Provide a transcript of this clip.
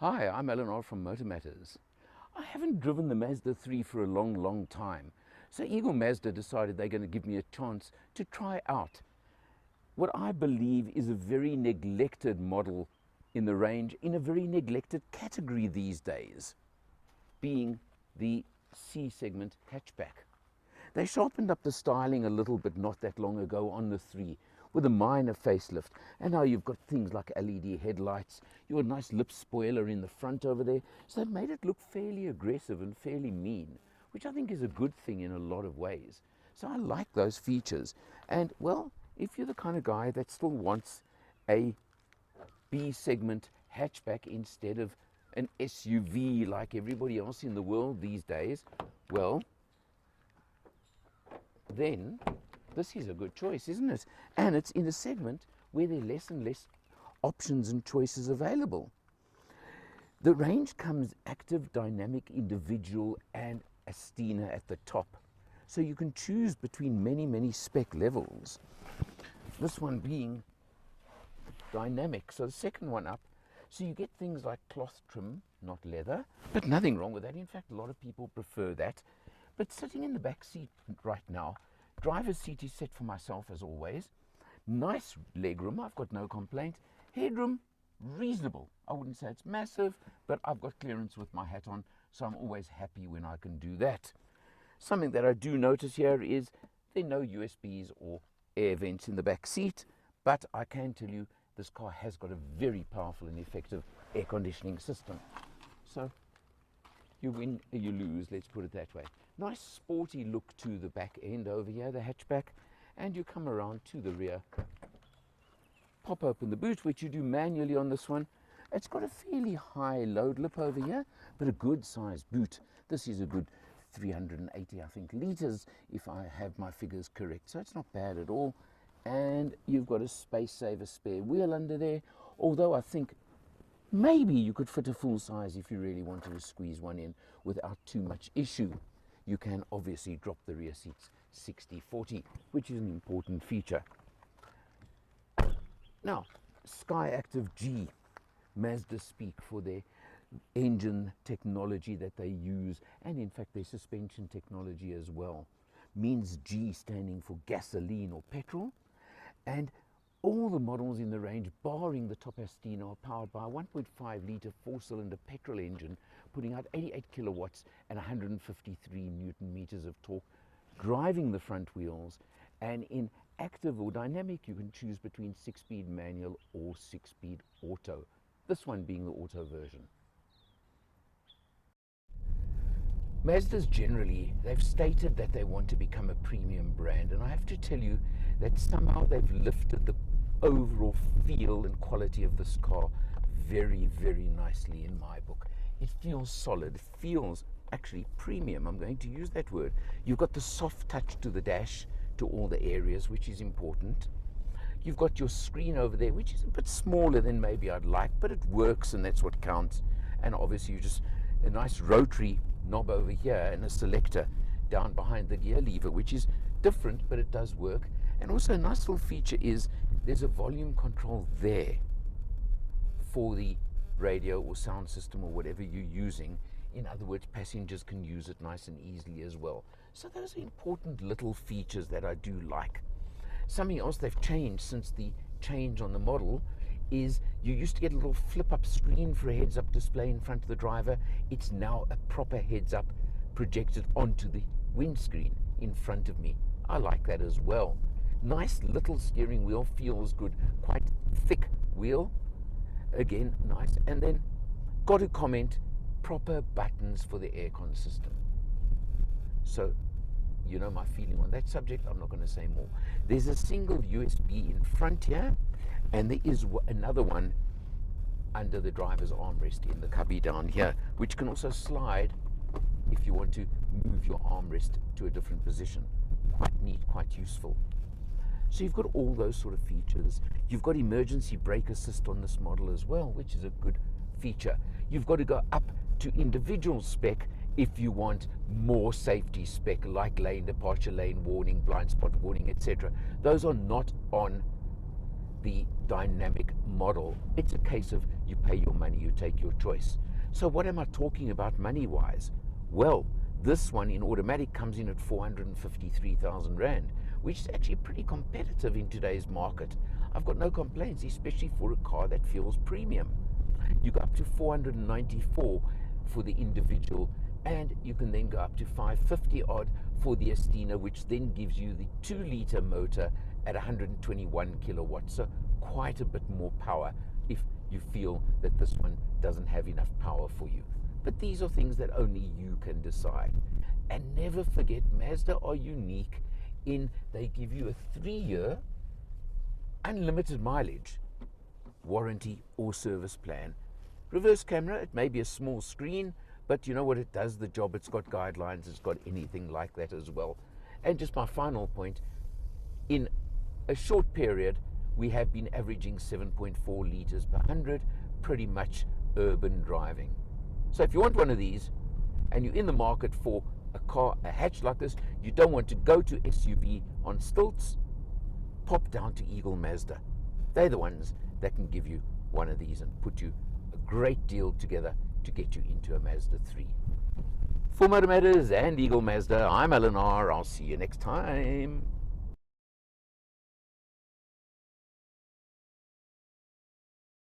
Hi, I'm Eleanor from Motor Matters. I haven't driven the Mazda 3 for a long time. So Eagle Mazda decided they're going to give me a chance to try out what I believe is a very neglected model in the range, in a very neglected category these days, being the C segment hatchback. They sharpened up the styling a little bit not that long ago on the 3 with a minor facelift, and now you've got things like LED headlights, your nice lip spoiler in the front over there, so they've made it look fairly aggressive and fairly mean, which I think is a good thing in a lot of ways. So I like those features, and well, if you're the kind of guy that still wants a B segment hatchback instead of an SUV like everybody else in the world these days, well, then this is a good choice, isn't it? And it's in a segment where there are less and less options and choices available. The range comes active, dynamic, individual, and Astina at the top. So you can choose between many spec levels. This one being dynamic, so the second one up. So you get things like cloth trim, not leather, but nothing wrong with that. In fact, a lot of people prefer that. But sitting in the back seat right now, driver's seat is set for myself as always. Nice legroom, I've got no complaint. Headroom, reasonable. I wouldn't say it's massive, but I've got clearance with my hat on, so I'm always happy when I can do that. Something that I do notice here is there are no USBs or air vents in the back seat, but I can tell you this car has got a very powerful and effective air conditioning system. So you win or you lose, let's put it that way. Nice sporty look to the back end over here, the hatchback, and you come around to the rear. Pop open the boot, which you do manually on this one. It's got a fairly high load lip over here, but a good sized boot. This is a good 380, I think, litres, if I have my figures correct. So it's not bad at all. And you've got a space saver spare wheel under there, although I think maybe you could fit a full size if you really wanted to squeeze one in without too much issue. You can obviously drop the rear seats 60-40, which is an important feature. Now, Skyactiv G, Mazda speak for their engine technology that they use, and in fact their suspension technology as well. Means G standing for gasoline or petrol, and all the models in the range, barring the top Astina, are powered by a 1.5 litre 4-cylinder petrol engine, putting out 88 kilowatts and 153 newton meters of torque, driving the front wheels. And in active or dynamic, you can choose between 6-speed manual or 6-speed auto, this one being the auto version. Mazdas generally, they've stated that they want to become a premium brand, and I have to tell you that somehow they've lifted the overall feel and quality of this car very nicely in my book. It feels solid, it feels actually premium, I'm going to use that word. You've got the soft touch to the dash, to all the areas, which is important. You've got your screen over there, which is a bit smaller than maybe I'd like, but it works and that's what counts. And obviously you just, a nice rotary knob over here and a selector down behind the gear lever, which is different, but it does work. And also a nice little feature is there's a volume control there for the radio or sound system or whatever you're using. In other words, passengers can use it nice and easily as well. So those are important little features that I do like. Something else they've changed since the change on the model is you used to get a little flip-up screen for a heads-up display in front of the driver. It's now a proper heads-up projected onto the windscreen in front of me. I like that as well. Nice little steering wheel, feels good, quite thick wheel. Again, nice. And then, got to comment, proper buttons for the aircon system. So, you know my feeling on that subject, I'm not going to say more. There's a single USB in front here, and there is another one under the driver's armrest in the cubby down here, which can also slide if you want to move your armrest to a different position. Quite neat, quite useful. So you've got all those sort of features. You've got emergency brake assist on this model as well, which is a good feature. You've got to go up to individual spec if you want more safety spec, like lane departure, lane warning, blind spot warning, etc. Those are not on the dynamic model. It's a case of you pay your money, you take your choice. So what am I talking about money-wise? Well, this one in automatic comes in at 453,000 Rand, which is actually pretty competitive in today's market. I've got no complaints, especially for a car that feels premium. You go up to 494 for the individual, and you can then go up to 550 odd for the Estina, which then gives you the 2-litre motor at 121 kilowatts, so quite a bit more power if you feel that this one doesn't have enough power for you. But these are things that only you can decide. And never forget, Mazda are unique in they give you a 3-year unlimited mileage warranty or service plan. Reverse camera, it may be a small screen, but you know what, it does the job. It's got guidelines, it's got anything like that as well. And just my final point, in a short period, we have been averaging 7.4 litres per 100, pretty much urban driving. So if you want one of these, and you're in the market for a car, a hatch like this, you don't want to go to SUV on stilts, pop down to Eagle Mazda. They're the ones that can give you one of these and put you a great deal together to get you into a Mazda 3. For Motor Matters and Eagle Mazda, I'm Alan R. I'll see you next time.